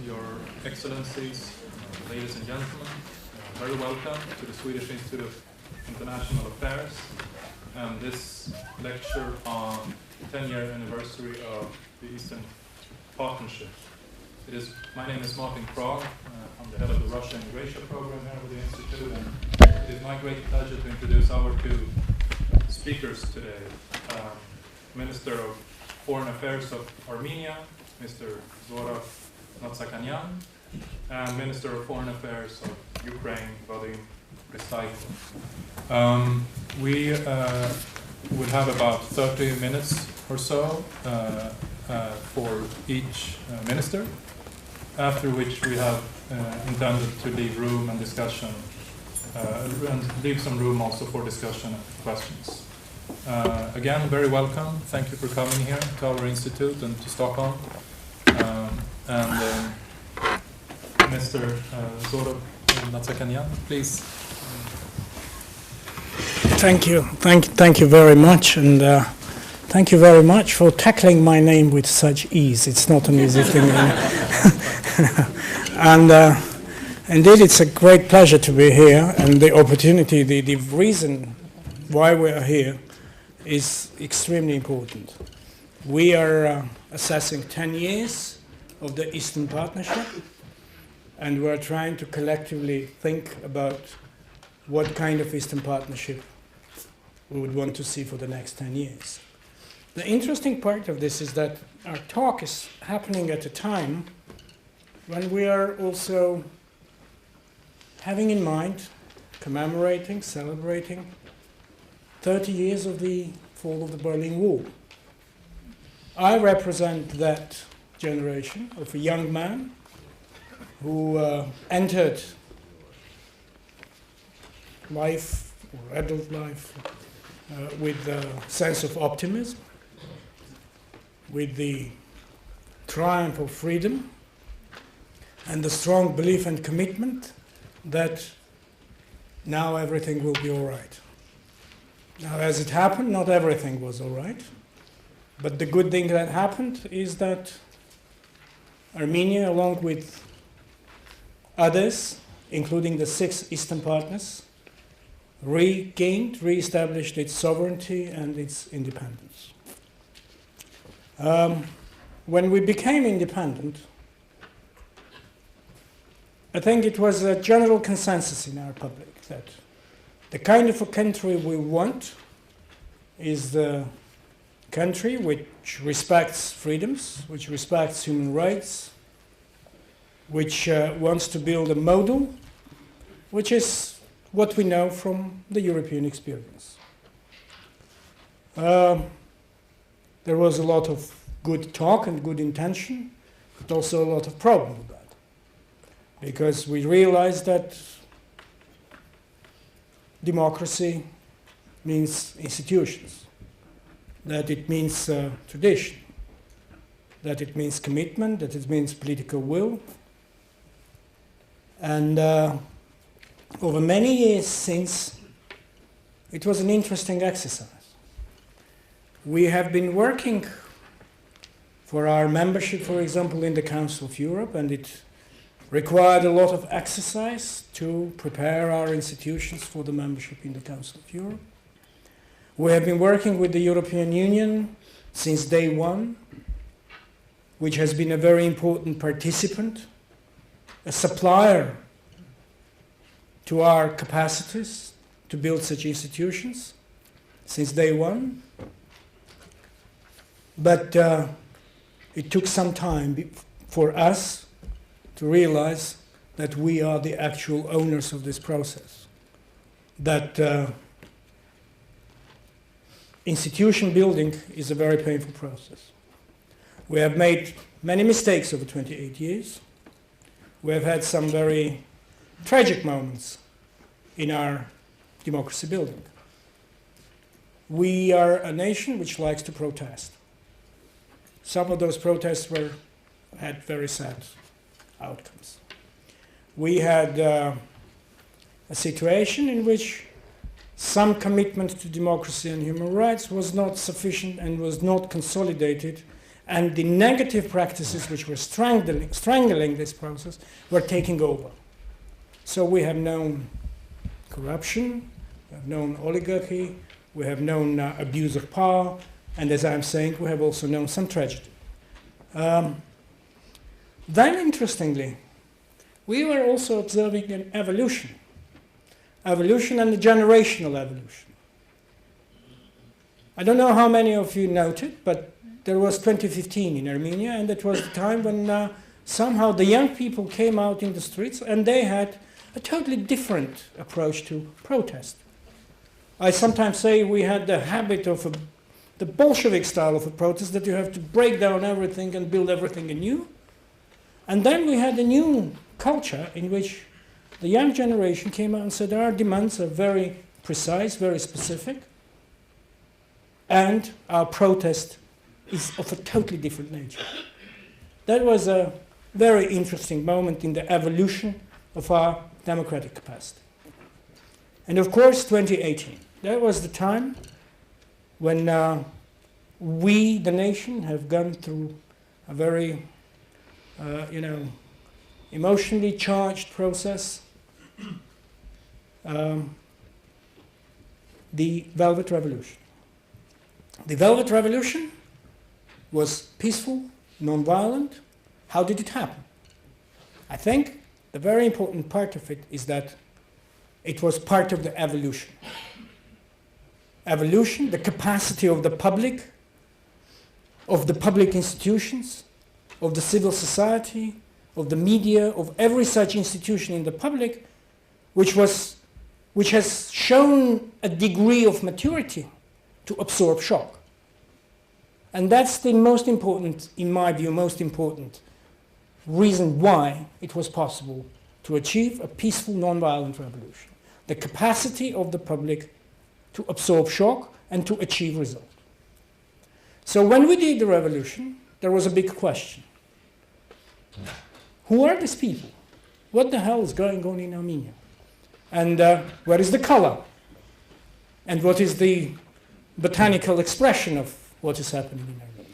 Your Excellencies, ladies and gentlemen, very welcome to the Swedish Institute of International Affairs and this lecture on the 10-year anniversary of the Eastern Partnership. My name is Martin Krag. I'm the head of the Russia and Eurasia program here with the Institute, and it is my great pleasure to introduce our two speakers today. Minister of Foreign Affairs of Armenia, Mr. Zohrab Mnatsakanyan, and Minister of Foreign Affairs of Ukraine, Vadim Prystaiko. We will have about 30 minutes or so for each minister, after which we have intended to leave room and discussion, and leave some room also for discussion and questions. Again, very welcome. Thank you for coming here to our institute and to Stockholm. Mr. Zohrab Mnatsakanyan, please. Thank you. Thank you very much, and thank you very much for tackling my name with such ease. It's not an easy thing. And indeed, it's a great pleasure to be here, and the opportunity, the reason why we are here is extremely important. We are assessing 10 years of the Eastern Partnership, and we're trying to collectively think about what kind of Eastern Partnership we would want to see for the next 10 years. The interesting part of this is that our talk is happening at a time when we are also having in mind, commemorating, celebrating 30 years of the fall of the Berlin Wall. I represent that generation of a young man who entered life, or adult life, with a sense of optimism, with the triumph of freedom, and the strong belief and commitment that now everything will be all right. Now, as it happened, not everything was all right. But the good thing that happened is that Armenia, along with others, including the 6 Eastern partners, re-established its sovereignty and its independence. When we became independent, I think it was a general consensus in our public that the kind of a country we want is the country which respects freedoms, which respects human rights, which wants to build a model, which is what we know from the European experience. There was a lot of good talk and good intention, but also a lot of problem with that, because we realized that democracy means institutions, that it means tradition, that it means commitment, that it means political will. And over many years since, it was an interesting exercise. We have been working for our membership, for example, in the Council of Europe, and it required a lot of exercise to prepare our institutions for the membership in the Council of Europe. We have been working with the European Union since day one, which has been a very important participant, a supplier to our capacities to build such institutions since day one. But it took some time for us to realize that we are the actual owners of this process, that institution building is a very painful process. We have made many mistakes over 28 years. We have had some very tragic moments in our democracy building. We are a nation which likes to protest. Some of those protests had very sad outcomes. We had a situation in which some commitment to democracy and human rights was not sufficient and was not consolidated and the negative practices which were strangling this process were taking over. So we have known corruption, we have known oligarchy, we have known abuse of power, and as I'm saying, we have also known some tragedy. Then, interestingly, we were also observing an evolution and a generational evolution. I don't know how many of you noted, but there was 2015 in Armenia, and it was the time when somehow the young people came out in the streets, and they had a totally different approach to protest. I sometimes say we had the habit of the Bolshevik style of a protest, that you have to break down everything and build everything anew. And then we had a new culture in which the young generation came out and said our demands are very precise, very specific, and our protest is of a totally different nature. That was a very interesting moment in the evolution of our democratic capacity. And of course, 2018. That was the time when we, the nation, have gone through a very, emotionally charged process. The Velvet Revolution. The Velvet Revolution was peaceful, non-violent. How did it happen? I think the very important part of it is that it was part of the evolution. Evolution, the capacity of the public institutions, of the civil society, of the media, of every such institution in the public, which has shown a degree of maturity to absorb shock. And that's the most important, in my view, most important reason why it was possible to achieve a peaceful, non-violent revolution. The capacity of the public to absorb shock and to achieve results. So when we did the revolution, there was a big question. Who are these people? What the hell is going on in Armenia? And where is the color? And what is the botanical expression of what is happening in Armenia?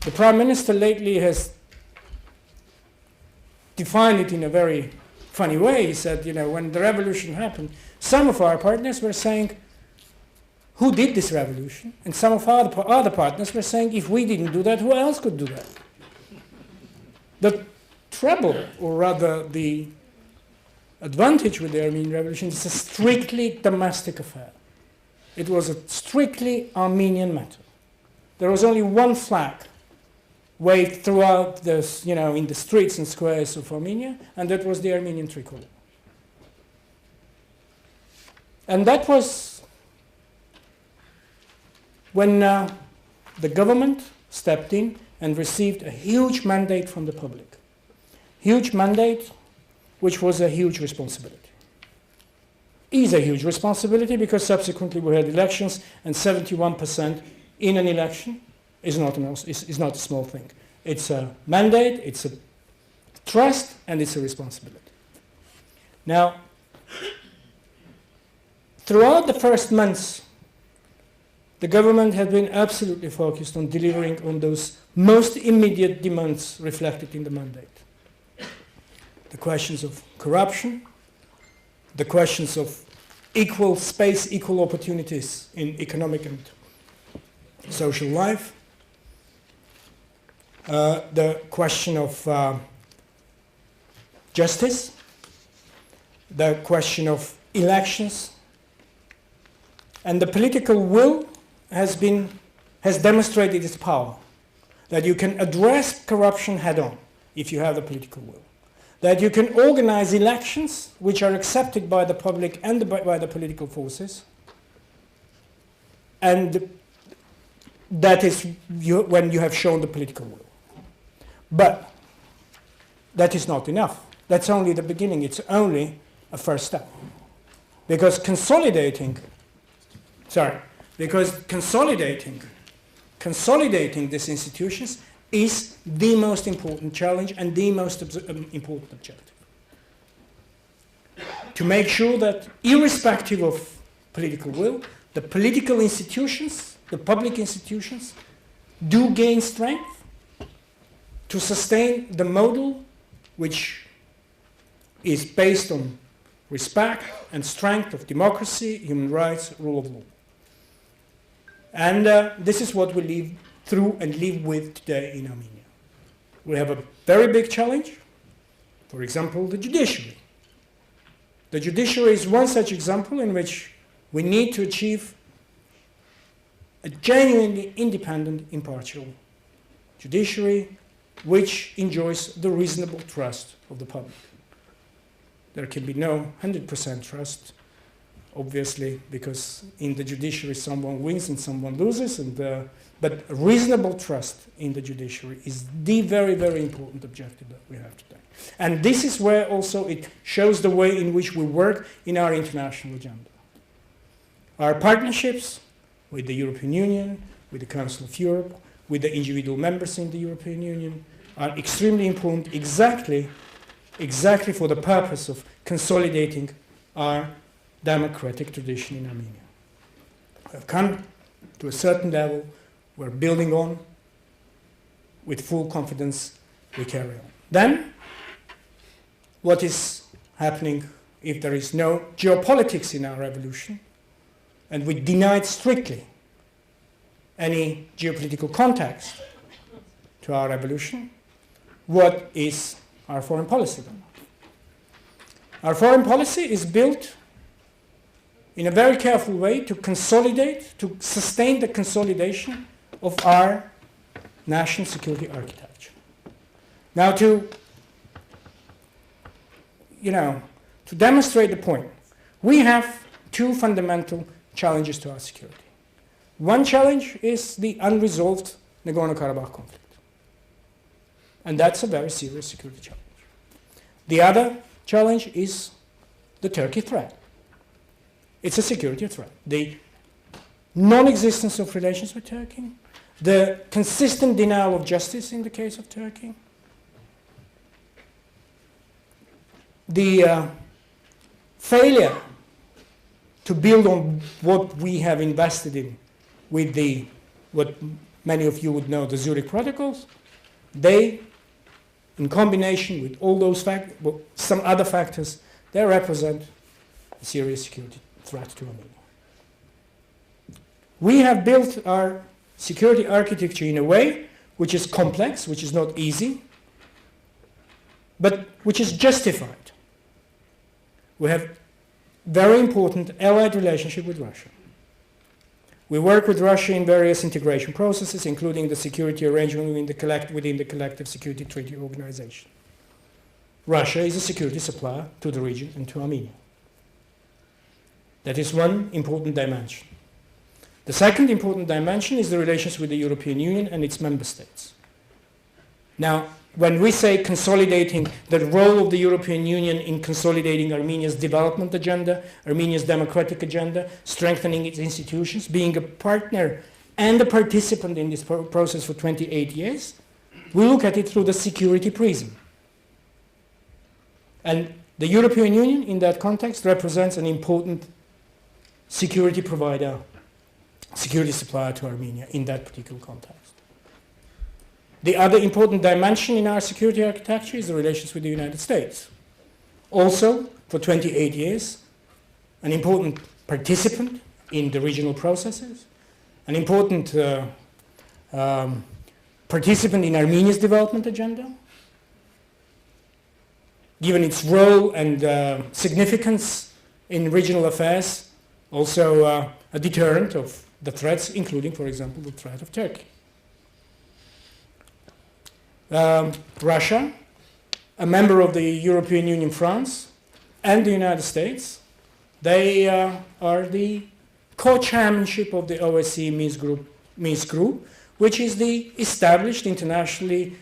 The Prime Minister lately has defined it in a very funny way. He said, when the revolution happened, some of our partners were saying, who did this revolution? And some of our other partners were saying, if we didn't do that, who else could do that? The trouble, or rather the advantage with the Armenian Revolution is a strictly domestic affair. It was a strictly Armenian matter. There was only one flag waved throughout this, in the streets and squares of Armenia, and that was the Armenian tricolor. And that was when the government stepped in and received a huge mandate from the public. Huge mandate, which was a huge responsibility. Is a huge responsibility because subsequently we had elections, and 71% in an election is not a small thing. It's a mandate, it's a trust, and it's a responsibility. Now, throughout the first months, the government had been absolutely focused on delivering on those most immediate demands reflected in the mandate. The questions of corruption, the questions of equal space, equal opportunities in economic and social life, the question of justice, the question of elections, and the political will has demonstrated its power, that you can address corruption head-on if you have the political will, that you can organize elections which are accepted by the public and by the political forces, and that is when you have shown the political will. But that is not enough. That's only the beginning. It's only a first step. Because consolidating these institutions is the most important challenge and the most important objective. To make sure that, irrespective of political will, the political institutions, the public institutions, do gain strength to sustain the model which is based on respect and strength of democracy, human rights, rule of law. And this is what we live through and live with today in Armenia. We have a very big challenge. For example, the judiciary. The judiciary is one such example in which we need to achieve a genuinely independent, impartial judiciary which enjoys the reasonable trust of the public. There can be no 100% trust, obviously, because in the judiciary someone wins and someone loses, but reasonable trust in the judiciary is the very, very important objective that we have today. And this is where also it shows the way in which we work in our international agenda. Our partnerships with the European Union, with the Council of Europe, with the individual members in the European Union are extremely important exactly for the purpose of consolidating our democratic tradition in Armenia. We have come to a certain level, we're building on, with full confidence we carry on. Then, what is happening if there is no geopolitics in our revolution, and we denied strictly any geopolitical context to our revolution? What is our foreign policy then? Our foreign policy is built in a very careful way to consolidate, to sustain the consolidation of our national security architecture. Now to demonstrate the point, we have two fundamental challenges to our security. One challenge is the unresolved Nagorno-Karabakh conflict. And that's a very serious security challenge. The other challenge is the Turkey threat. It's a security threat. The non-existence of relations with Turkey, the consistent denial of justice in the case of Turkey, the failure to build on what we have invested in with what many of you would know, the Zurich protocols, they, in combination with all those some other factors, they represent a serious security threat to Armenia. We have built our security architecture in a way which is complex, which is not easy, but which is justified. We have very important allied relationship with Russia. We work with Russia in various integration processes, including the security arrangement within the Collective Security Treaty Organization. Russia is a security supplier to the region and to Armenia. That is one important dimension. The second important dimension is the relations with the European Union and its member states. Now, when we say consolidating the role of the European Union in consolidating Armenia's development agenda, Armenia's democratic agenda, strengthening its institutions, being a partner and a participant in this process for 28 years, we look at it through the security prism. And the European Union, in that context, represents an important security provider, security supplier to Armenia in that particular context. The other important dimension in our security architecture is the relations with the United States. Also, for 28 years, an important participant in the regional processes, an important participant in Armenia's development agenda, given its role and significance in regional affairs, also a deterrent of the threats, including, for example, the threat of Turkey. Russia, a member of the European Union, France, and the United States, they are the co-chairmanship of the OSCE Minsk Group, which is the established, internationally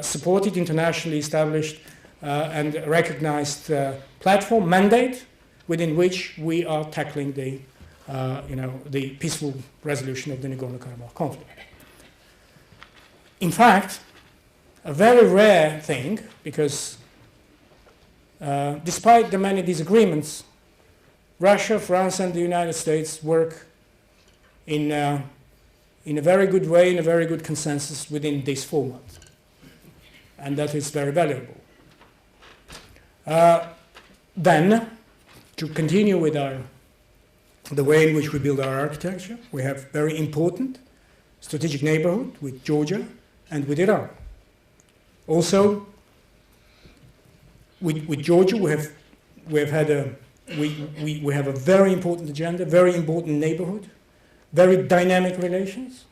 supported, internationally established and recognized platform mandate within which we are tackling the peaceful resolution of the Nagorno-Karabakh conflict. In fact, a very rare thing, because despite the many disagreements, Russia, France, and the United States work in in a very good way, in a very good consensus within this format. And that is very valuable. Then, to continue with the way in which we build our architecture, we have very important strategic neighborhood with Georgia and with Iran. Also, with Georgia, we have a very important agenda, very important neighborhood, very dynamic relations.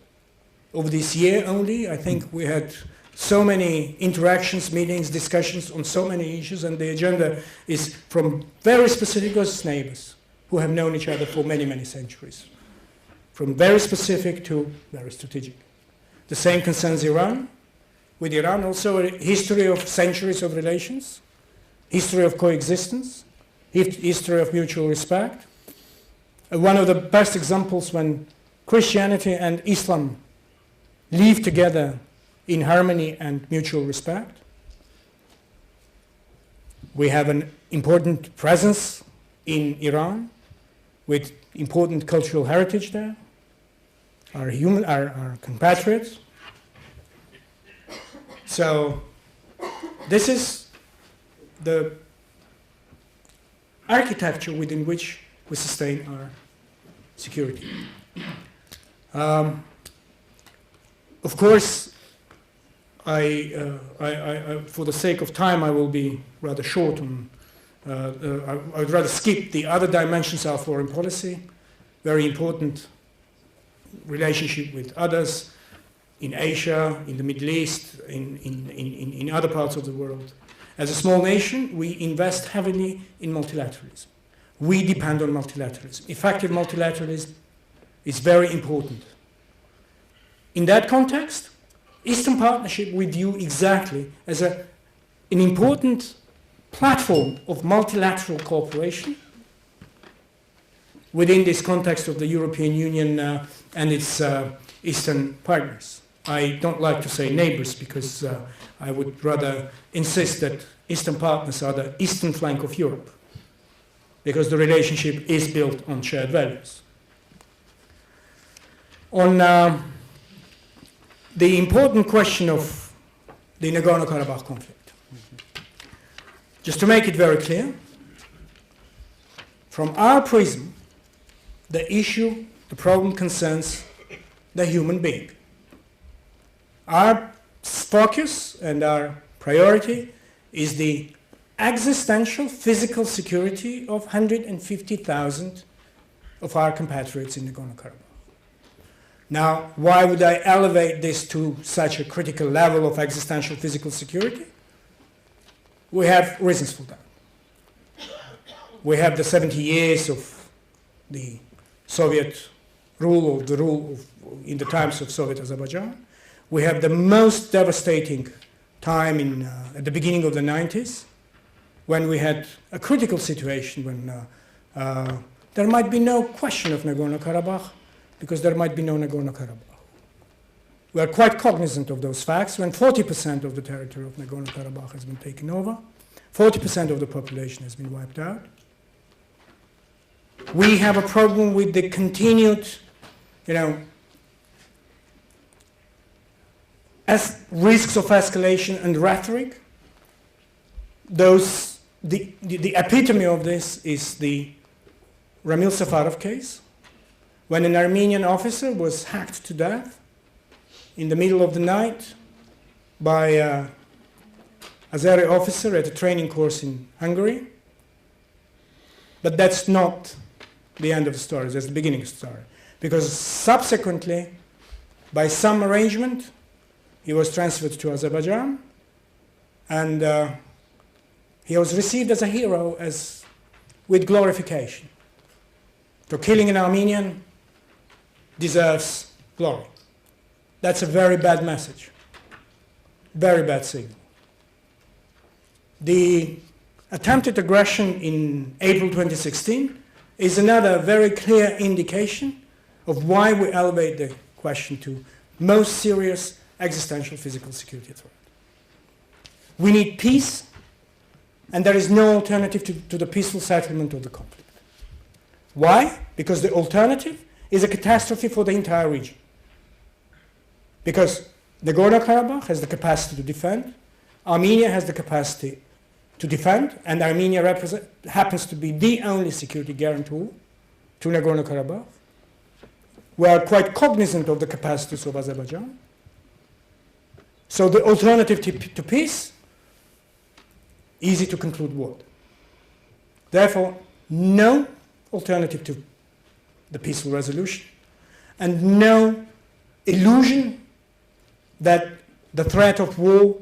Over this year only, I think we had so many interactions, meetings, discussions on so many issues, and the agenda is from very specific as neighbors who have known each other for many, many centuries. From very specific to very strategic. The same concerns Iran. With Iran also a history of centuries of relations, history of coexistence, history of mutual respect. One of the best examples when Christianity and Islam live together in harmony and mutual respect. We have an important presence in Iran with important cultural heritage there, our compatriots. So this is the architecture within which we sustain our security. Of course, for the sake of time, I will be rather short on. I would rather skip the other dimensions of foreign policy, very important relationship with others in Asia, in the Middle East, in other parts of the world. As a small nation, we invest heavily in multilateralism. We depend on multilateralism. Effective multilateralism is very important. In that context, Eastern Partnership we view exactly as an important platform of multilateral cooperation within this context of the European Union and its Eastern partners. I don't like to say neighbors because I would rather insist that Eastern partners are the eastern flank of Europe because the relationship is built on shared values. On the important question of the Nagorno-Karabakh conflict. Just to make it very clear, from our prism, the issue, the problem concerns the human being. Our focus and our priority is the existential physical security of 150,000 of our compatriots in Nagorno-Karabakh. Now, why would I elevate this to such a critical level of existential physical security? We have reasons for that. We have the 70 years of the Soviet rule, or the rule in the times of Soviet Azerbaijan. We have the most devastating time at the beginning of the 90s, when we had a critical situation when there might be no question of Nagorno-Karabakh, because there might be no Nagorno-Karabakh. We are quite cognizant of those facts when 40% of the territory of Nagorno-Karabakh has been taken over, 40% of the population has been wiped out. We have a problem with the continued, as risks of escalation and rhetoric. The epitome of this is the Ramil Safarov case, when an Armenian officer was hacked to death in the middle of the night by an Azeri officer at a training course in Hungary. But that's not the end of the story, that's the beginning of the story. Because subsequently, by some arrangement, he was transferred to Azerbaijan, and he was received as a hero, with glorification. So killing an Armenian deserves glory. That's a very bad message, very bad signal. The attempted aggression in April 2016 is another very clear indication of why we elevate the question to most serious existential physical security threat. We need peace, and there is no alternative to the peaceful settlement of the conflict. Why? Because the alternative is a catastrophe for the entire region. Because Nagorno-Karabakh has the capacity to defend, Armenia has the capacity to defend, and Armenia happens to be the only security guarantor to Nagorno-Karabakh. We are quite cognizant of the capacities of Azerbaijan. So the alternative to peace, easy to conclude what? Therefore, no alternative to the peaceful resolution, and no illusion that the threat of war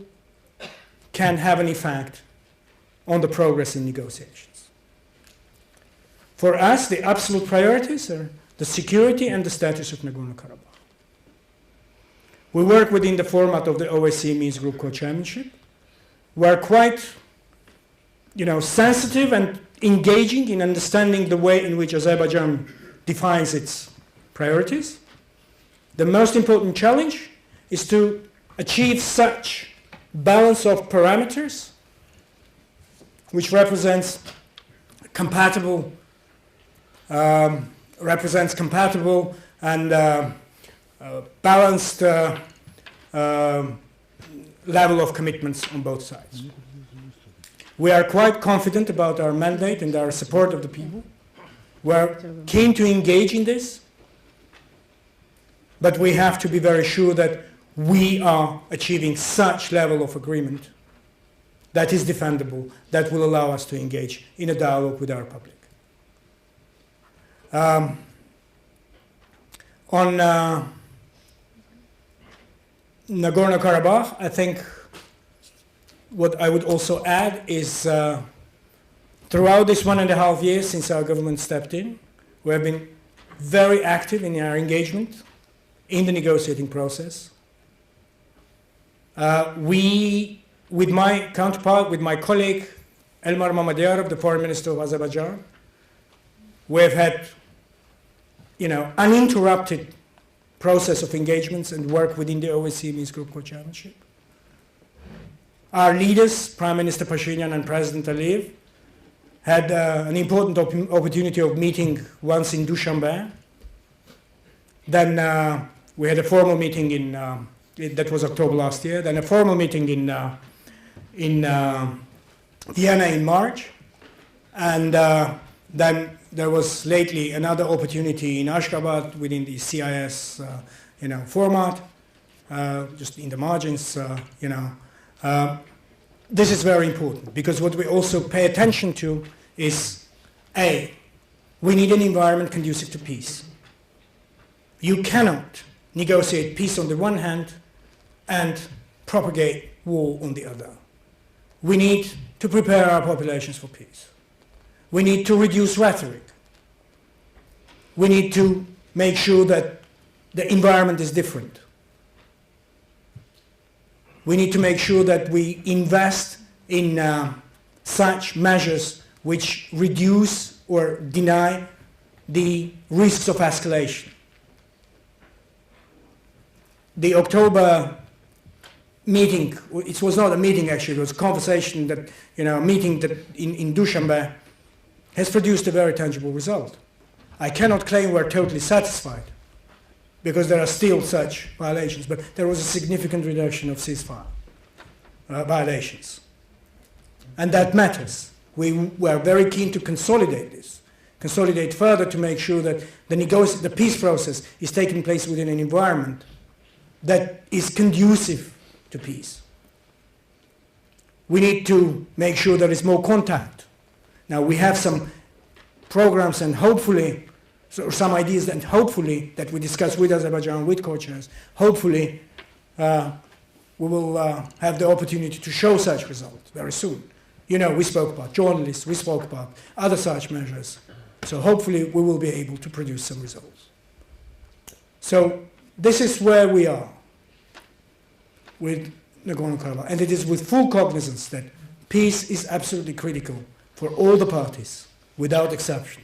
can have an effect on the progress in negotiations. For us, the absolute priorities are the security and the status of Nagorno-Karabakh. We work within the format of the OSCE Minsk Group Co-Chairmanship. We are quite, sensitive and engaging in understanding the way in which Azerbaijan defines its priorities. The most important challenge is to achieve such balance of parameters which represents compatible and balanced level of commitments on both sides. We are quite confident about our mandate and our support of the people. We are keen to engage in this, but we have to be very sure that we are achieving such level of agreement that is defendable, that will allow us to engage in a dialogue with our public. On Nagorno-Karabakh, I think what I would also add is throughout this 1.5 years since our government stepped in, we have been very active in our engagement in the negotiating process. With my counterpart, with my colleague Elmar Mammadiyarov, the Foreign Minister of Azerbaijan, we have had uninterrupted process of engagements and work within the OSCE Minsk Group Co-Chairmanship. Our leaders, Prime Minister Pashinyan and President Aliyev, had an important opportunity of meeting once in Dushanbe. Then we had a formal meeting that was October last year, then a formal meeting in Vienna in March, and then there was lately another opportunity in Ashgabat within the CIS format, just in the margins, This is very important because what we also pay attention to is, A, we need an environment conducive to peace. You cannot negotiate peace on the one hand and propagate war on the other. We need to prepare our populations for peace. We need to reduce rhetoric. We need to make sure that the environment is different. We need to make sure that we invest in such measures which reduce or deny the risks of escalation. The October meeting, it was not a meeting actually, it was a conversation that, a meeting that in Dushanbe has produced a very tangible result. I cannot claim we're totally satisfied because there are still such violations, but there was a significant reduction of ceasefire violations. And that matters. We were very keen to consolidate this, consolidate further to make sure that the peace process is taking place within an environment that is conducive to peace. We need to make sure there is more contact. Now we have some programs and hopefully, some ideas and hopefully that we discuss with Azerbaijan, with co-chairs, hopefully we will have the opportunity to show such results very soon. We spoke about journalists, we spoke about other such measures. So hopefully we will be able to produce some results. So this is where we are with Nagorno-Karabakh. And it is with full cognizance that peace is absolutely critical for all the parties, without exception.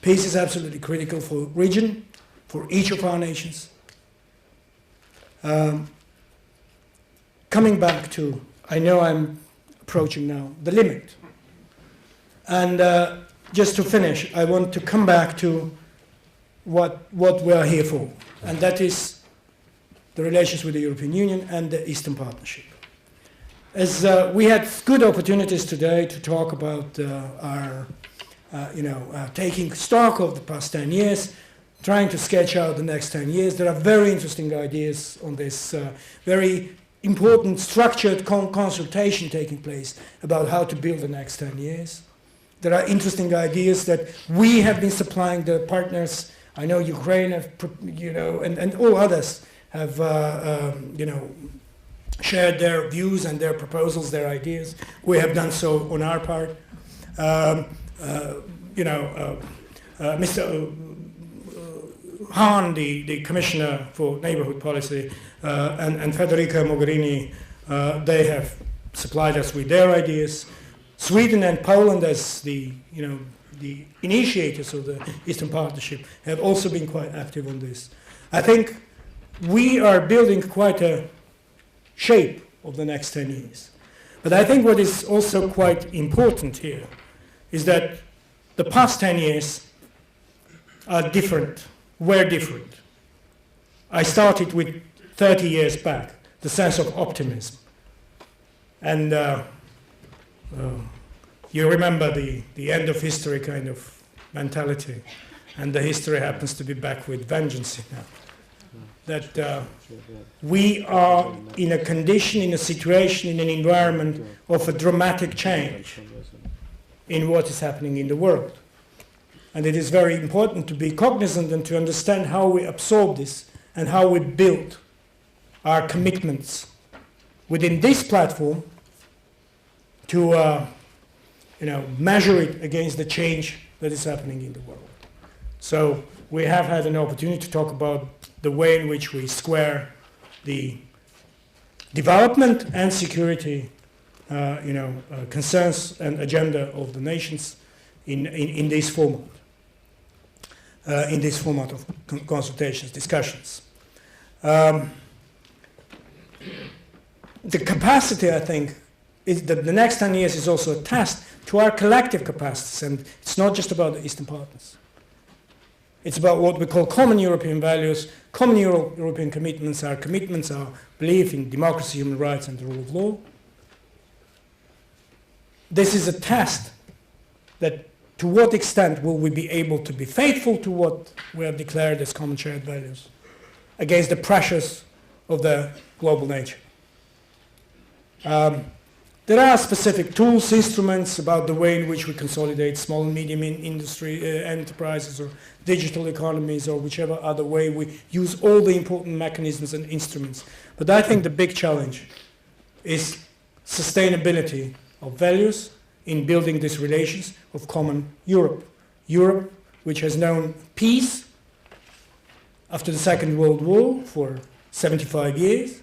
Peace is absolutely critical for the region, for each of our nations. Coming back to, I know I'm approaching now, the limit. And just to finish, I want to come back to what we're here for. And that is the relations with the European Union and the Eastern Partnership. As we had good opportunities today to talk about our, taking stock of the past 10 years, trying to sketch out the next 10 years. There are very interesting ideas on this, very important structured consultation taking place about how to build the next 10 years. There are interesting ideas that we have been supplying the partners. I know Ukraine have, and all others have, shared their views and their proposals, their ideas. We have done so on our part. Mr. Hahn, the Commissioner for Neighborhood Policy, and Federica Mogherini, they have supplied us with their ideas. Sweden and Poland, as the initiators of the Eastern Partnership, have also been quite active on this. I think we are building quite a shape of the next 10 years. But I think what is also quite important here is that the past 10 years are different, were different. I started with 30 years back, the sense of optimism. And you remember the end of history kind of mentality. And the history happens to be back with vengeance now. That we are in a condition, in a situation, in an environment of a dramatic change in what is happening in the world. And it is very important to be cognizant and to understand how we absorb this and how we build our commitments within this platform to measure it against the change that is happening in the world. So we have had an opportunity to talk about the way in which we square the development and security concerns and agenda of the nations in this format. In this format of consultations, discussions. The capacity, I think, is that the next 10 years is also a test to our collective capacities, and it's not just about the Eastern partners. It's about what we call common European values, common European commitments, our belief in democracy, human rights, and the rule of law. This is a test that to what extent will we be able to be faithful to what we have declared as common shared values against the pressures of the global nature. There are specific tools, instruments about the way in which we consolidate small and medium industry enterprises or digital economies or whichever other way we use all the important mechanisms and instruments. But I think the big challenge is sustainability of values in building these relations of common Europe. Europe, which has known peace after the Second World War for 75 years,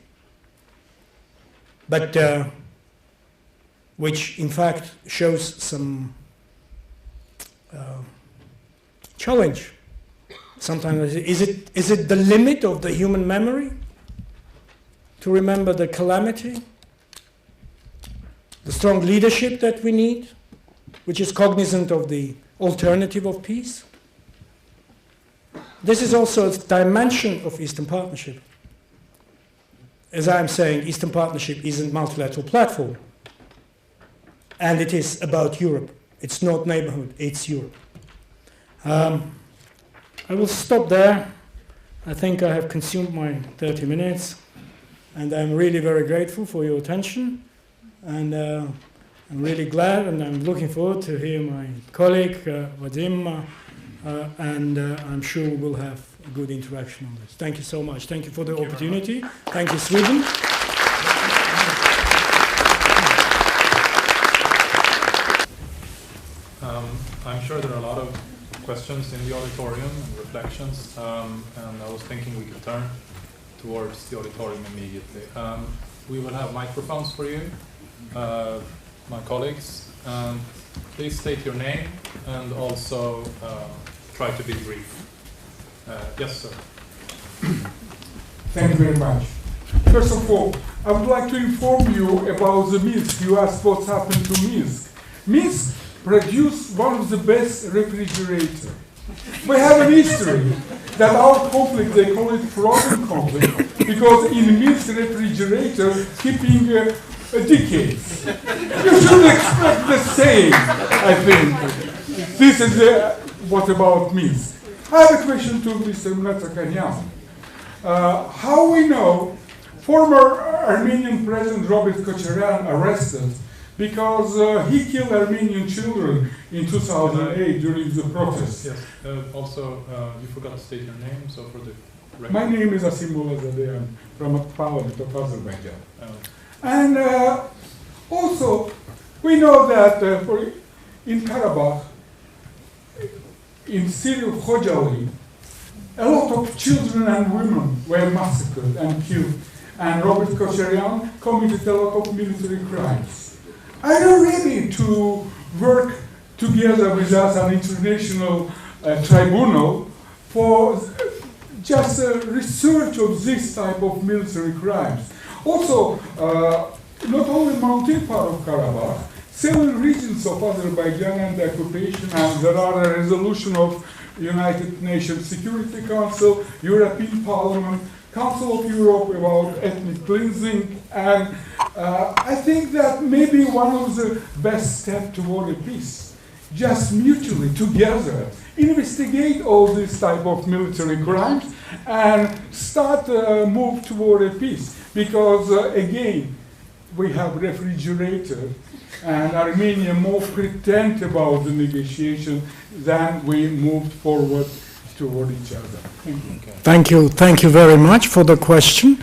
but which in fact shows some challenge. Sometimes, is it the limit of the human memory to remember the calamity? The strong leadership that we need, which is cognizant of the alternative of peace. This is also a dimension of Eastern Partnership. As I'm saying, Eastern Partnership is a multilateral platform. And it is about Europe. It's not neighborhood, it's Europe. I will stop there. I think I have consumed my 30 minutes. And I'm really very grateful for your attention. And I'm really glad, and I'm looking forward to hear my colleague, Vadim, and I'm sure we will have a good interaction on this. Thank you so much. Thank you for the opportunity. Thank you, Sweden. I'm sure there are a lot of questions in the auditorium and reflections, and I was thinking we could turn towards the auditorium immediately. We will have microphones for you, my colleagues. Please state your name and also try to be brief. Yes, sir. Thank you very much. First of all, I would like to inform you about the Minsk. You asked what's happened to Minsk. Minsk produced one of the best refrigerators. We have a history that our conflict, they call it frozen conflict, because in means refrigerator, keeping decades. You should expect the same, I think. This is what about means. I have a question to Mr. Mnatsakanyan. How we know former Armenian President Robert Kocharyan arrested because he killed Armenian children in 2008 during the protests. Yes. Also, you forgot to state your name, so for the record. My name is Asimullah Zadeh. I'm from the Parliament of Azerbaijan. And also, we know that in Karabakh, in city of Khojaly, a lot of children and women were massacred and killed, and Robert Kocharyan committed a lot of military crimes. Are you ready to work together with us an international tribunal for just research of this type of military crimes? Also, not only mountain part of Karabakh, several regions of Azerbaijan and the occupation, and there are a resolution of United Nations Security Council, European Parliament, Council of Europe about ethnic cleansing, and I think that maybe one of the best steps toward a peace, just mutually together investigate all this type of military crimes and start move toward a peace, because again we have refrigerator and Armenia more pretend about the negotiation than we moved forward toward each other. Thank you. Thank you very much for the question.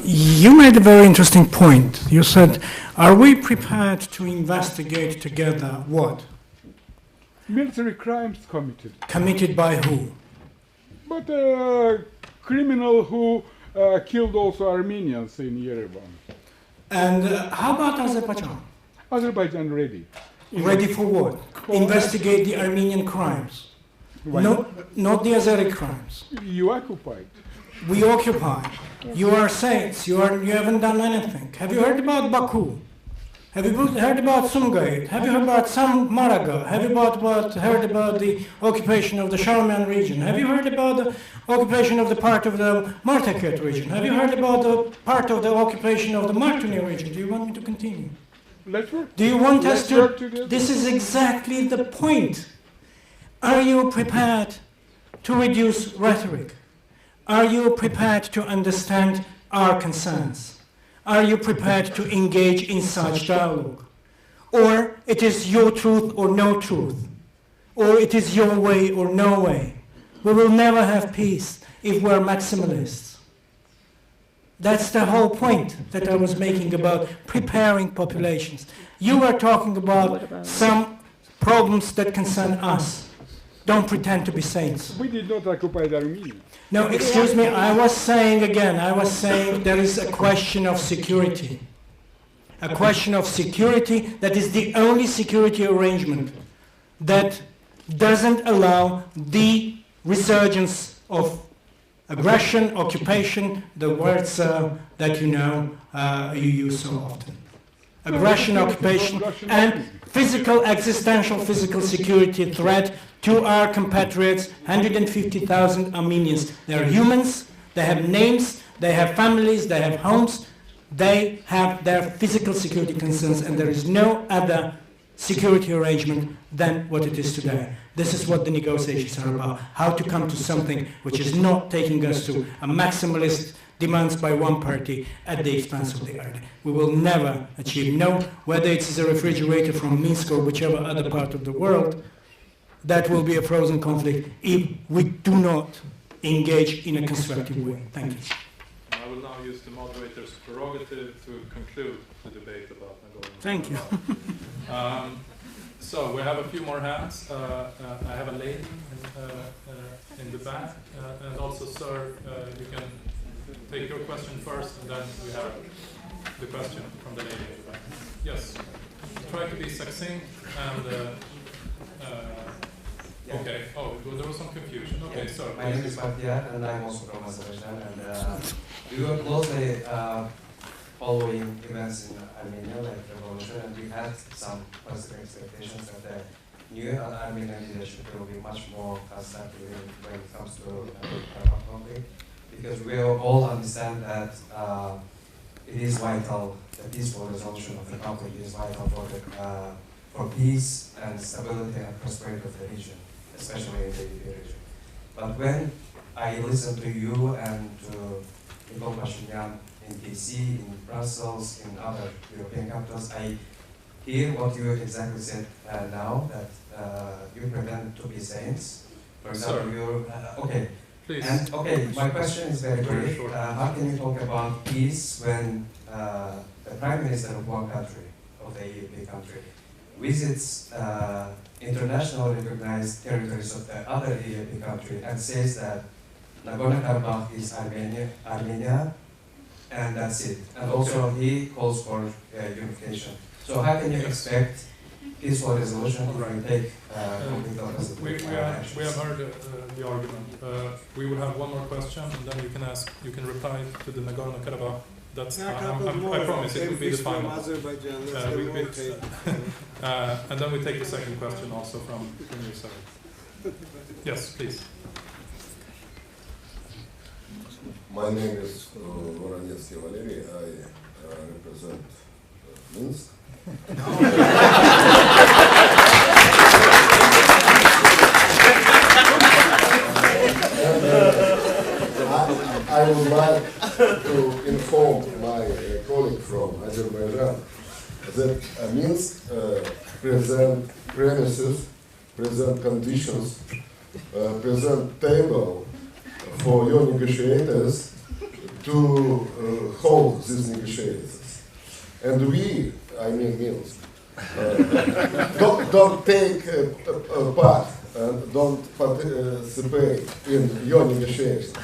You made a very interesting point. You said, are we prepared to investigate together what? Military crimes committed. Committed by who? But a criminal who killed also Armenians in Yerevan. And how about Azerbaijan? Azerbaijan ready. Ready for what? Investigate the Armenian crimes. No, not the Azeri crimes. You occupied. We occupy. You are saints. You haven't done anything. Have you heard about Baku? Have you heard about Sumgayit? Have you heard about Maraga? Have you heard about the occupation of the Sharman region? Have you heard about the occupation of the part of the Martaket region? Have you heard about the part of the occupation of the Martuni region? Do you want me to continue? Let's work. Do you want us to? Work together. This is exactly the point. Are you prepared to reduce rhetoric? Are you prepared to understand our concerns? Are you prepared to engage in such dialogue? Or it is your truth or no truth? Or it is your way or no way? We will never have peace if we're maximalists. That's the whole point that I was making about preparing populations. You were talking about some problems that concern us. Don't pretend to be saints. We did not occupy Armenia. No, excuse me, I was saying there is a question of security. A question of security that is the only security arrangement that doesn't allow the resurgence of aggression, occupation, the words that you use so often. Aggression, occupation, and existential physical security threat to our compatriots, 150,000 Armenians. They're humans, they have names, they have families, they have homes, they have their physical security concerns, and there is no other security arrangement than what it is today. This is what the negotiations are about, how to come to something which is not taking us to a maximalist demands by one party at the expense of the other. We will never achieve, whether it is a refrigerator from Minsk or whichever other part of the world, that will be a frozen conflict if we do not engage in a constructive way. Thank you. I will now use the moderator's prerogative to conclude the debate about Nagoya. Thank you. So we have a few more hands. I have a lady in the back, and also, sir, you can take your question first, and then we have the question from the lady in the back. Yes. Try to be succinct and. Okay. Oh, there was some confusion. Okay, yeah. so. My name is Bakhtiar, and I'm also from Azerbaijan, and we were closely following events in Armenia, like revolution, and we had some positive expectations that the new Armenian leadership will be much more constructive when it comes to Karabakh conflict, because we all understand that it is vital, the peaceful resolution of the conflict is vital for peace and stability and prosperity of the region, especially in the European region. But when I listen to you and to Nicole Pashinyan in DC, in Brussels, in other European capitals, I hear what you exactly said now, that you pretend to be saints. For example, you're, okay. Please. And okay, my question is very brief. How can you talk about peace when the Prime Minister of one country, of the EUP country, visits internationally recognized territories of the other EUP country and says that Nagorno-Karabakh is Armenia, and that's it. And also he calls for unification. So how can you expect peaceful resolution if you take complete opposite actions? We have heard the argument. We will have one more question, and then you can reply to the Nagorno-Karabakh. That's I promise it will be the final. And then we take the second question also from your side. Yes, please. My name is Voronetsky Valery. I represent Minsk. I would like to inform my colleague from Azerbaijan that Minsk present premises, present conditions, present table for your negotiators to hold these negotiations. And we, I mean Minsk, don't take part and don't participate in your negotiations.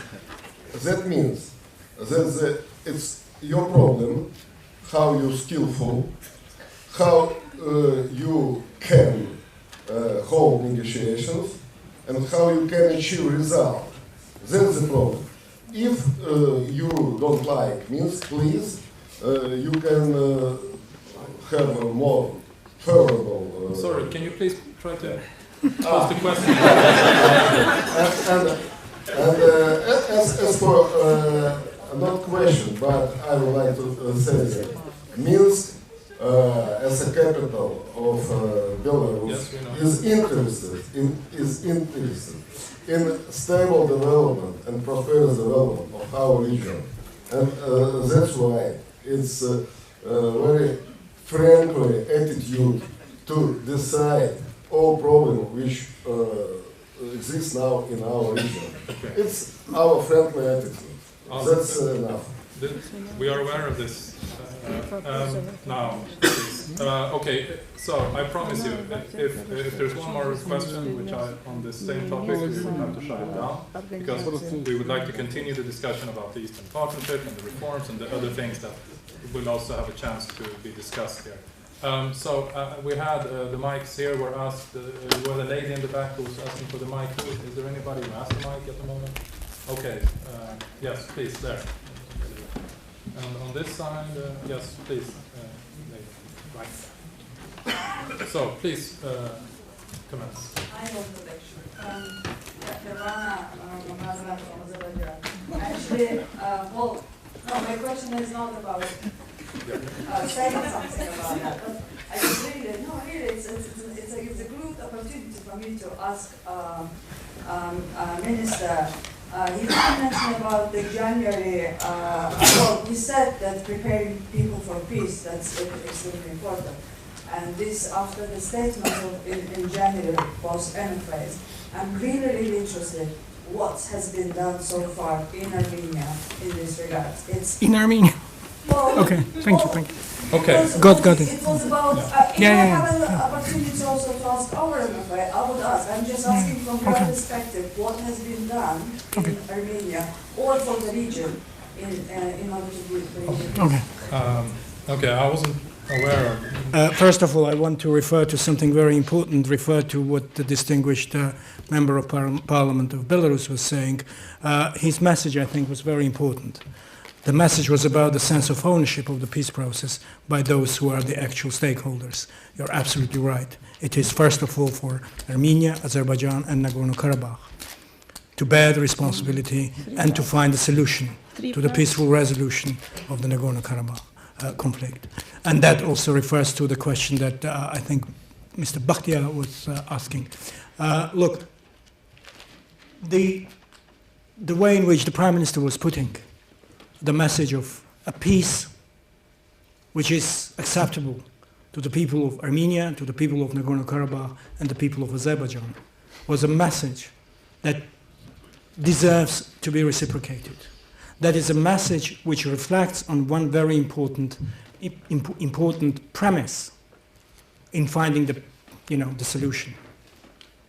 That means that it's your problem how you skillful, how you can hold negotiations, and how you can achieve result. That's the problem. If you don't like Minsk, please, you can have a more favorable... Sorry, can you please try to ask the question? And as for, not question, but I would like to say that Minsk, as a capital of Belarus, is interested in stable development and prosperous development of our region. And that's why it's very friendly attitude to decide all problems which exists now in our region. Okay. It's our friendly attitude. That's enough. We are aware of this now. Okay, so I promise you, if there's one more question which on this same topic, we will have to shut it down, because we would like to continue the discussion about the Eastern Partnership and the reforms and the other things that will also have a chance to be discussed here. We had the mics here were asked, we had a lady in the back who was asking for the mic. Is there anybody who has the mic at the moment? Okay, yes, please, there. And on this side, yes, please. Right. So, please, commence. I want the lecture. Actually, well, no, my question is not about saying something about that, but I just really, it's a good opportunity for me to ask Minister. He mentioned about the January, well, he said that preparing people for peace, that's extremely important. And this, after the statement in January was emphasized, I'm really interested what has been done so far in Armenia in this regard. It's in Armenia? Well, okay, thank you. Okay. Got it. It was about, if I have an opportunity also to ask our MFA, I would ask. I'm just asking from your perspective, what has been done in Armenia or for the region in order to do it. Okay, I wasn't aware of. First of all, I want to refer to something very important, refer to what the distinguished member of Parliament of Belarus was saying. His message, I think, was very important. The message was about the sense of ownership of the peace process by those who are the actual stakeholders. You're absolutely right. It is first of all for Armenia, Azerbaijan, and Nagorno-Karabakh to bear the responsibility and to find a solution to the peaceful resolution of the Nagorno-Karabakh conflict. And that also refers to the question that I think Mr. Bakhtia was asking. Look, the way in which the Prime Minister was putting the message of a peace which is acceptable to the people of Armenia, to the people of Nagorno-Karabakh, and the people of Azerbaijan was a message that deserves to be reciprocated. That is a message which reflects on one very important premise in finding the solution.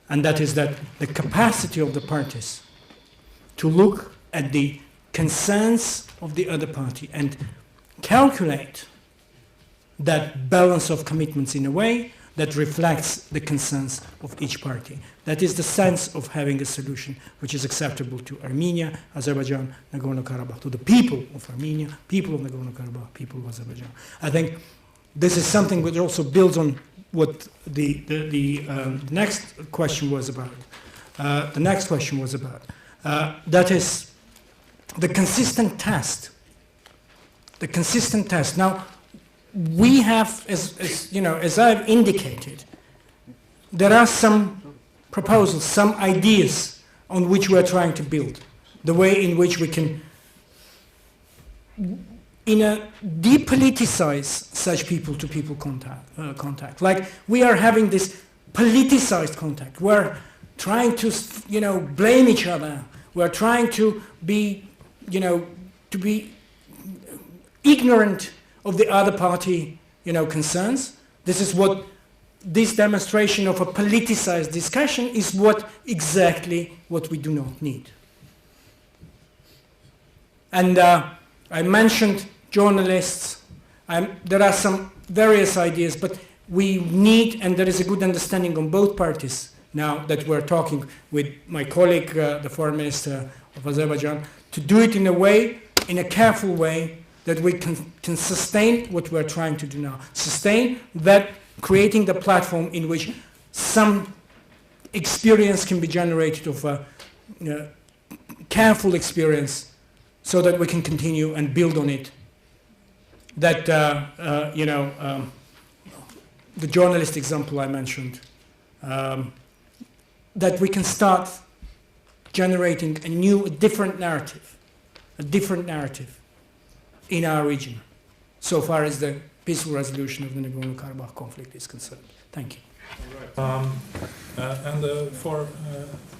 And that is that the capacity of the parties to look at the concerns of the other party and calculate that balance of commitments in a way that reflects the concerns of each party. That is the sense of having a solution which is acceptable to Armenia, Azerbaijan, Nagorno-Karabakh, to the people of Armenia, people of Nagorno-Karabakh, people of Azerbaijan. I think this is something which also builds on what the next question was about. The next question was about. That is the consistent test. The consistent test. Now, we have, as I've indicated, there are some proposals, some ideas on which we are trying to build. The way in which we can, depoliticize such people-to-people contact. Like we are having this politicized contact. We're trying to, blame each other. We're trying to be, to be ignorant of the other party, concerns. This is what this demonstration of a politicized discussion is exactly what we do not need. And I mentioned journalists. There are some various ideas, but we need, and there is a good understanding on both parties now that we're talking with my colleague, the Foreign Minister of Azerbaijan, to do it in a way, in a careful way, that we can sustain what we're trying to do now. Sustain that, creating the platform in which some experience can be generated of a careful experience so that we can continue and build on it. That, the journalist example I mentioned, that we can start generating a different narrative in our region, so far as the peaceful resolution of the Nagorno-Karabakh conflict is concerned. Thank you. All right. For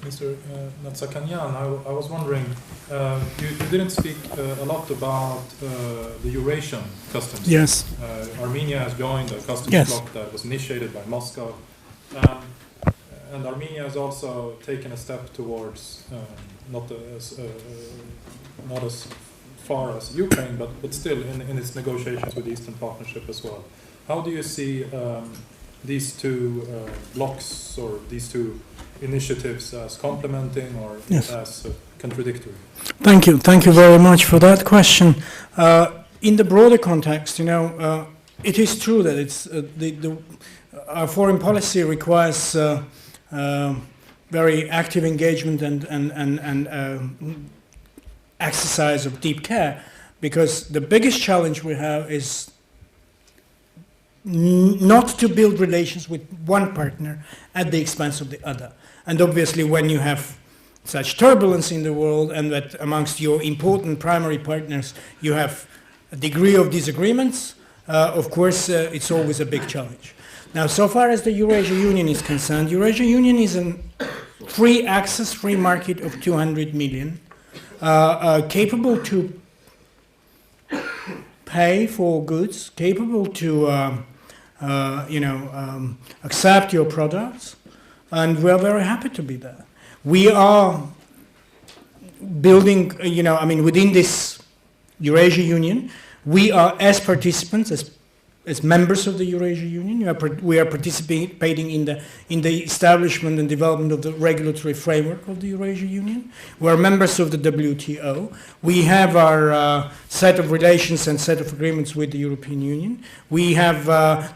Mr. Mnatsakanyan, I was wondering, you didn't speak a lot about the Eurasian customs. Yes. Armenia has joined a customs yes. bloc that was initiated by Moscow. And Armenia has also taken a step towards not as far as Ukraine, but still in its negotiations with the Eastern Partnership as well. How do you see these two blocs or these two initiatives as complementing or yes. as contradictory? Thank you very much for that question. In the broader context, it is true that it's our foreign policy requires very active engagement and exercise of deep care, because the biggest challenge we have is not to build relations with one partner at the expense of the other. And obviously when you have such turbulence in the world and that amongst your important primary partners you have a degree of disagreements, of course it's always a big challenge. Now, so far as the Eurasia Union is concerned, Eurasia Union is a free access, free market of 200 million, capable to pay for goods, capable to accept your products, and we are very happy to be there. We are building, within this Eurasia Union, we are as participants, as as members of the Eurasia Union. We are participating in the establishment and development of the regulatory framework of the Eurasia Union. We are members of the WTO. We have our set of relations and set of agreements with the European Union. We have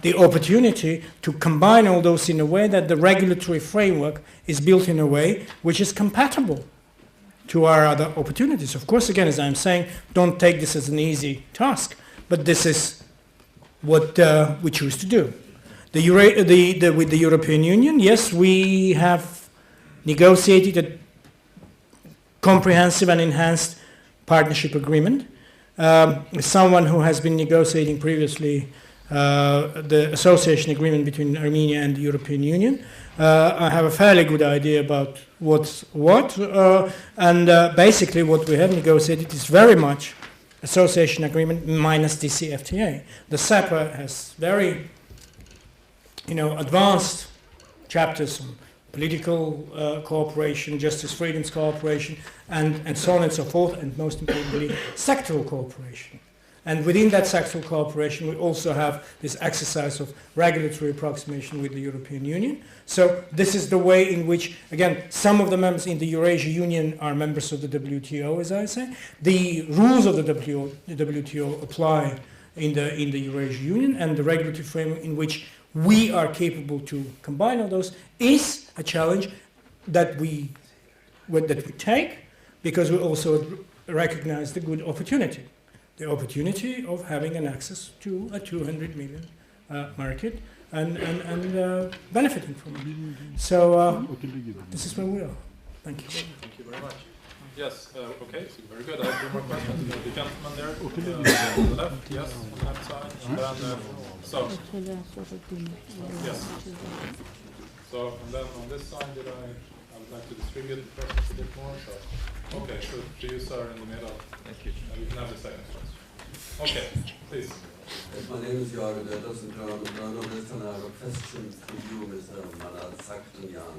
the opportunity to combine all those in a way that the regulatory framework is built in a way which is compatible to our other opportunities. Of course, again, as I'm saying, don't take this as an easy task, but this is what we choose to do. With the European Union, yes, we have negotiated a comprehensive and enhanced partnership agreement. As someone who has been negotiating previously the association agreement between Armenia and the European Union, I have a fairly good idea about what's what, and basically what we have negotiated is very much association agreement minus DCFTA. The SEPA has very, advanced chapters on political cooperation, justice, freedoms cooperation, and so on and so forth, and most importantly, sectoral cooperation. And within that sectoral cooperation, we also have this exercise of regulatory approximation with the European Union. So this is the way in which, again, some of the members in the Eurasia Union are members of the WTO, as I say. The rules of the WTO apply in the Eurasia Union, and the regulatory framework in which we are capable to combine all those is a challenge that we take, because we also recognize the good opportunity. The opportunity of having an access to a 200 million market and benefiting from it. So this is where we are. Thank you. Thank you very much. Yes, okay, so very good. I have 2 more questions. The gentleman there on the left, yes, on the left side. And then, yes. So, and then on this side, I would like to distribute the questions a bit more. So, okay, so to you, sir, in the middle. Thank you. You can have the second question. Okay, please. Yes, my name is Zöhra Mnatsakanyan, journalist, and I have a question to you, Mr. Mnatsakanyan.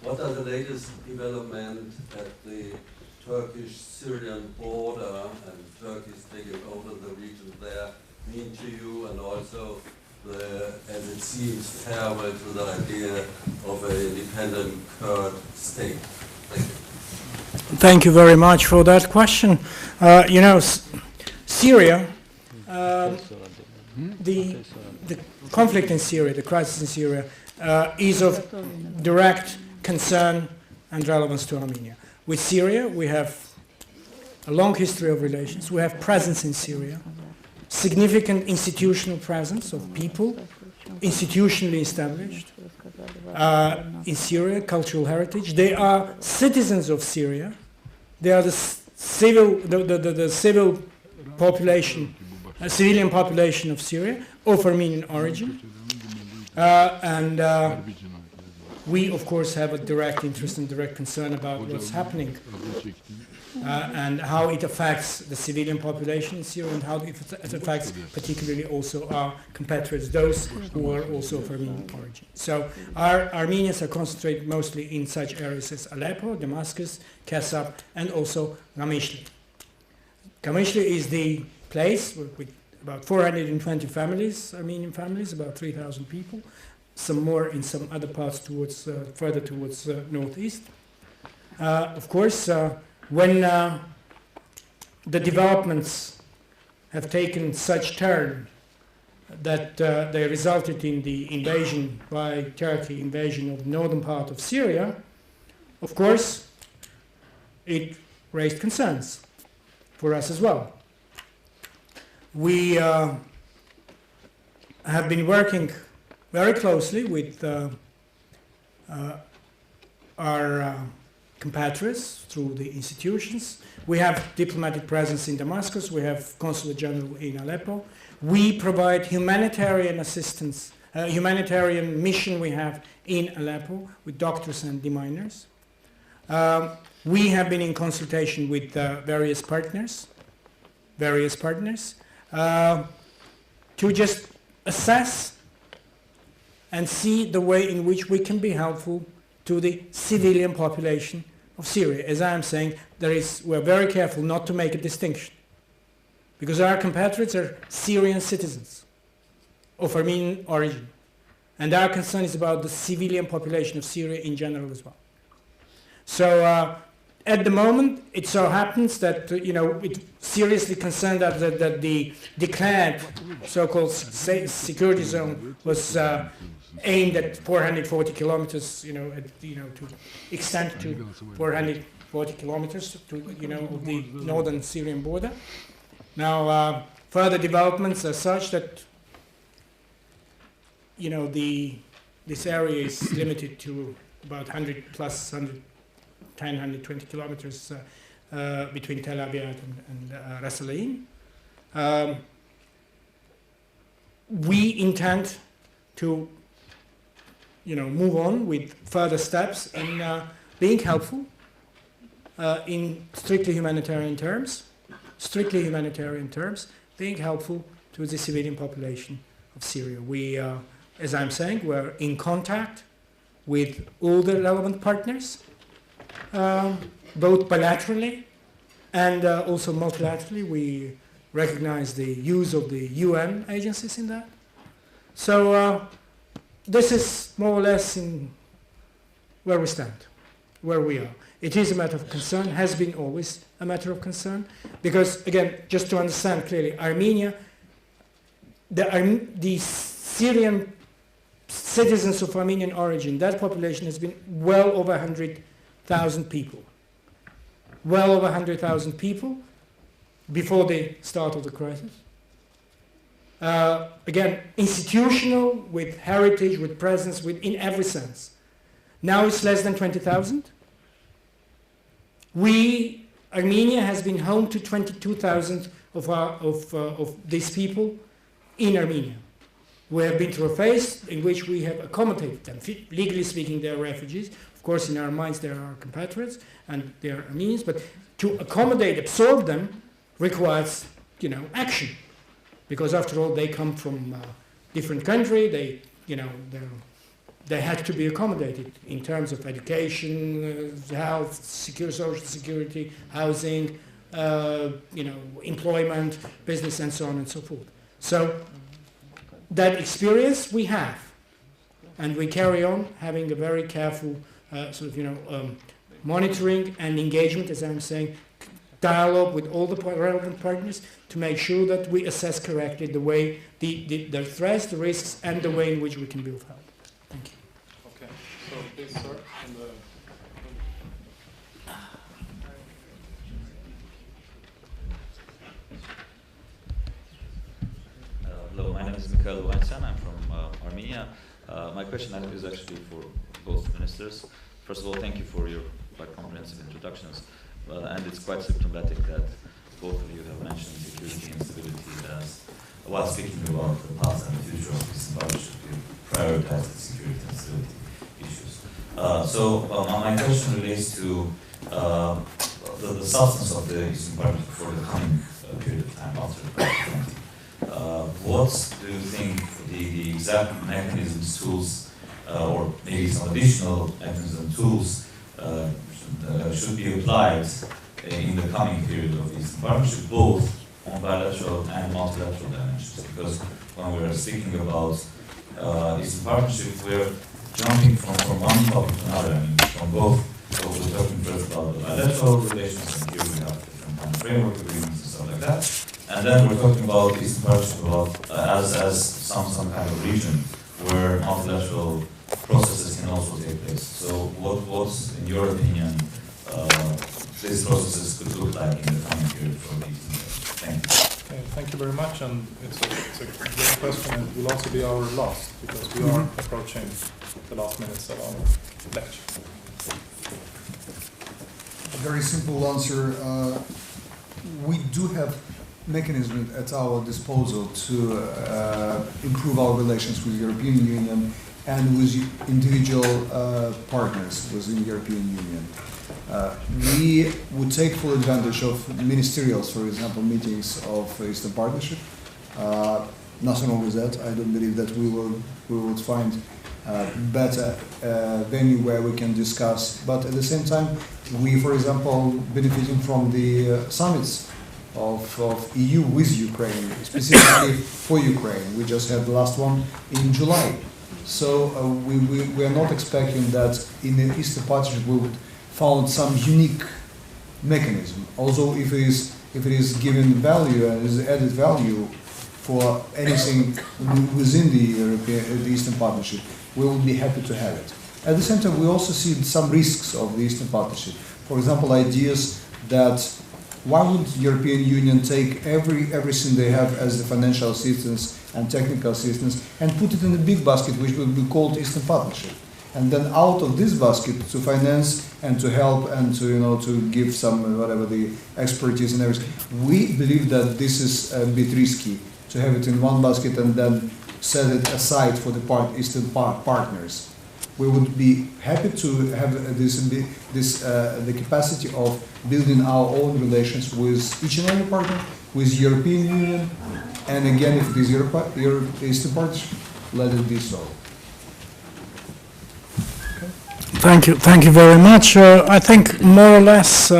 What are the latest developments at the Turkish-Syrian border, and Turkey is taking over the region there, mean to you, and also the, as it seems, farewell to the idea of an independent Kurd state? Thank you. Thank you very much for that question. Syria, the conflict in Syria, the crisis in Syria, is of direct concern and relevance to Armenia. With Syria, we have a long history of relations. We have presence in Syria, significant institutional presence of people, institutionally established in Syria, cultural heritage. They are citizens of Syria. They are the civil population, civilian population of Syria, of Armenian origin. We, of course, have a direct interest and direct concern about what's happening and how it affects the civilian population in Syria, and how it affects particularly also our competitors, those who are also of Armenian origin. So our Armenians are concentrated mostly in such areas as Aleppo, Damascus, Kesab, and also Gamishli. Gamishli is the place with about 420 families, Armenian families, about 3,000 people, some more in some other parts towards further towards northeast. Of course, when the developments have taken such turn that they resulted in the invasion by Turkey, invasion of the northern part of Syria, of course, it raised concerns for us as well. We have been working very closely with our compatriots through the institutions. We have diplomatic presence in Damascus. We have Consulate General in Aleppo. We provide humanitarian assistance, humanitarian mission we have in Aleppo with doctors and deminers. We have been in consultation with various partners to just assess and see the way in which we can be helpful to the civilian population of Syria. As I am saying, we're very careful not to make a distinction, because our compatriots are Syrian citizens. of Armenian origin. And our concern is about the civilian population of Syria in general as well. So at the moment, it so happens that it seriously concerned that the declared so-called security zone was aimed at 440 kilometers, to extend to 440 kilometers to of the northern Syrian border. Now, further developments are such that this area is limited to about 100 plus 110, 120 kilometers between Tel Aviv and Ras Al Ain. We intend to move on with further steps in being helpful in strictly humanitarian terms, being helpful to the civilian population of Syria. We, as I'm saying, we're in contact with all the relevant partners, both bilaterally and also multilaterally. We recognize the use of the UN agencies in that. So this is more or less in where we stand, where we are. It is a matter of concern, has been always a matter of concern, because again, just to understand clearly, Armenia, the Syrian citizens of Armenian origin, that population has been well over 100,000 people. Well over 100,000 people before the start of the crisis. Again, institutional, with heritage, with presence, in every sense. Now it's less than 20,000. Armenia has been home to 22,000 of these people in Armenia. We have been through a phase in which we have accommodated them. Legally speaking, they are refugees. Of course, in our minds, they are our compatriots and they are Armenians. But to accommodate, absorb them, requires, action, because after all, they come from a different country. They had to be accommodated in terms of education, health, social security, housing, employment, business, and so on and so forth. So that experience we have, and we carry on having a very careful monitoring and engagement, as I'm saying, dialogue with all the relevant partners to make sure that we assess correctly the way, the threats, the risks, and the way in which we can be of help. Thank you. Okay, so please, sir. Hello, my name is Mikhail Weinstein. I'm from Armenia. My question is actually for both ministers. First of all, thank you for your quite comprehensive introductions. And it's quite symptomatic that both of you have mentioned security and stability as, while speaking about the past and the future of this partnership, you prioritize the security and stability issues. My question relates to the substance of the Eastern Partnership for the coming period of time after 2020. What do you think the exact mechanisms, tools, or maybe some additional mechanisms and tools should be applied in the coming period of the Eastern Partnership, both on bilateral and multilateral dimensions? Because when we are speaking about Eastern Partnership, we're jumping from one topic to another. I mean, from both, so we're talking first about the bilateral relations, and here we have different kind of framework agreements and stuff like that. And then we're talking about the Eastern Partnership as some kind of region where multilateral processes can also take place. So what's, in your opinion, these processes could look like in the coming period for the Eastern Partnership? Thank you. Okay, thank you very much, and it's a great question, and it will also be our last, because we are approaching the last minutes of our lecture. A very simple answer. We do have mechanisms at our disposal to improve our relations with the European Union and with individual partners within the European Union. We would take full advantage of ministerials, for example, meetings of Eastern Partnership. Nothing wrong with that. I don't believe that we would find a better venue where we can discuss. But at the same time, we, for example, benefiting from the summits of EU with Ukraine, specifically for Ukraine. We just had the last one in July. So we are not expecting that in the Eastern Partnership we would found some unique mechanism. Also, if it is given value and is added value for anything within the Eastern Partnership, we will be happy to have it. At the same time, we also see some risks of the Eastern Partnership. For example, ideas that why would the European Union take everything they have as the financial assistance and technical assistance and put it in a big basket which would be called Eastern Partnership? And then out of this basket to finance and to help and to give some whatever the expertise and everything. We believe that this is a bit risky to have it in one basket and then set it aside for the Eastern partners. We would be happy to have the capacity of building our own relations with each and every partner, with the European Union, and again, if it is Eastern Partnership, let it be so. Okay. Thank you very much. I think more or less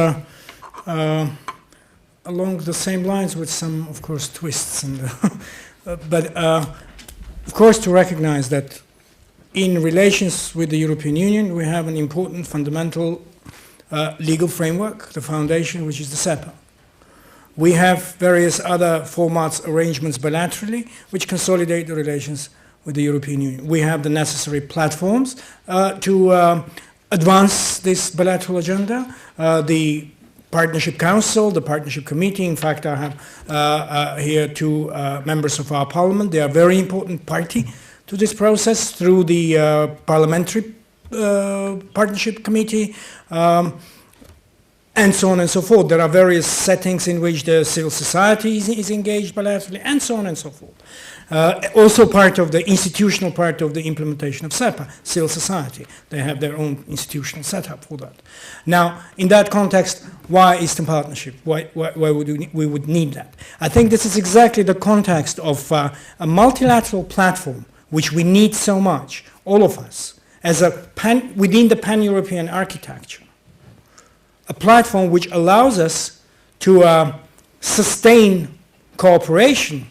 along the same lines, with some, of course, twists, but of course, to recognize that in relations with the European Union, we have an important fundamental legal framework, the foundation, which is the SEPA. We have various other formats, arrangements bilaterally, which consolidate the relations with the European Union. We have the necessary platforms to advance this bilateral agenda. The Partnership Council, the Partnership Committee. In fact, I have here two members of our parliament. They are a very important party to this process through the Parliamentary Partnership Committee, and so on and so forth. There are various settings in which the civil society is engaged bilaterally, and so on and so forth. Also part of the institutional part of the implementation of SEPA, civil society. They have their own institutional setup for that. Now, in that context, why Eastern Partnership? Why would we would need that? I think this is exactly the context of a multilateral platform, which we need so much, all of us, as within the pan-European architecture. A platform which allows us to sustain cooperation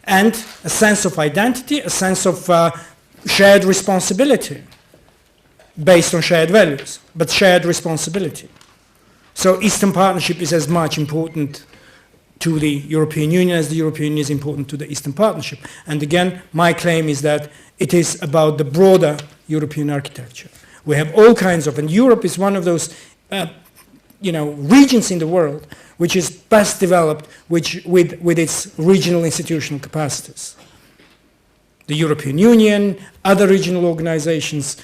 and a sense of identity, a sense of shared responsibility based on shared values, but shared responsibility. So Eastern Partnership is as much important to the European Union as the European Union is important to the Eastern Partnership. And again, my claim is that it is about the broader European architecture. We have all kinds of, and Europe is one of those regions in the world which is best developed with its regional institutional capacities. The European Union, other regional organizations,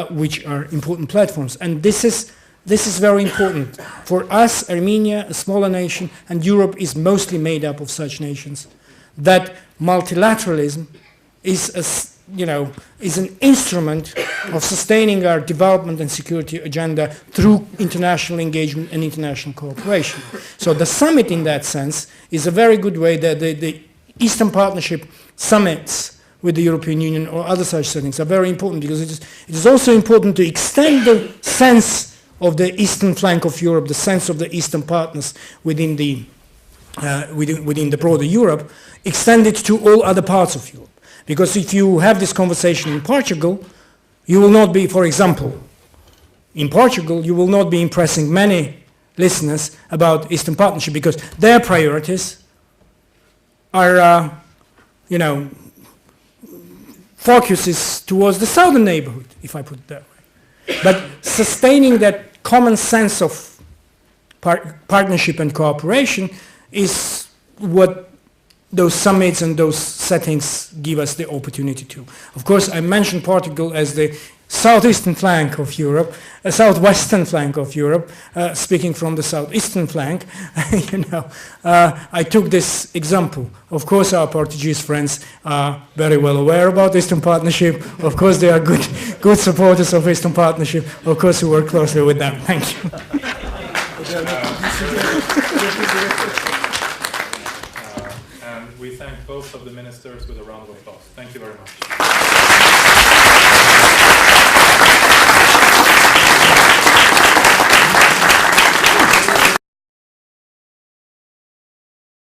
which are important platforms. And this is very important. For us, Armenia, a smaller nation, and Europe is mostly made up of such nations, that multilateralism is an instrument of sustaining our development and security agenda through international engagement and international cooperation. So the summit, in that sense, is a very good way that the Eastern Partnership summits with the European Union or other such settings are very important, because it is also important to extend the sense of the eastern flank of Europe, the sense of the Eastern partners within the broader Europe, extend it to all other parts of Europe. Because if you have this conversation in Portugal, you will not be, for example, in Portugal, you will not be impressing many listeners about Eastern Partnership, because their priorities are, focuses towards the southern neighborhood, if I put it that way. But sustaining that common sense of partnership and cooperation is what those summits and those settings give us the opportunity to. Of course, I mentioned Portugal as the southeastern flank of Europe, a southwestern flank of Europe, speaking from the southeastern flank. I took this example. Of course, our Portuguese friends are very well aware about Eastern Partnership. Of course, they are good supporters of Eastern Partnership. Of course, we work closely with them. Thank you. And we thank both of the ministers with a round of applause. Thank you very much.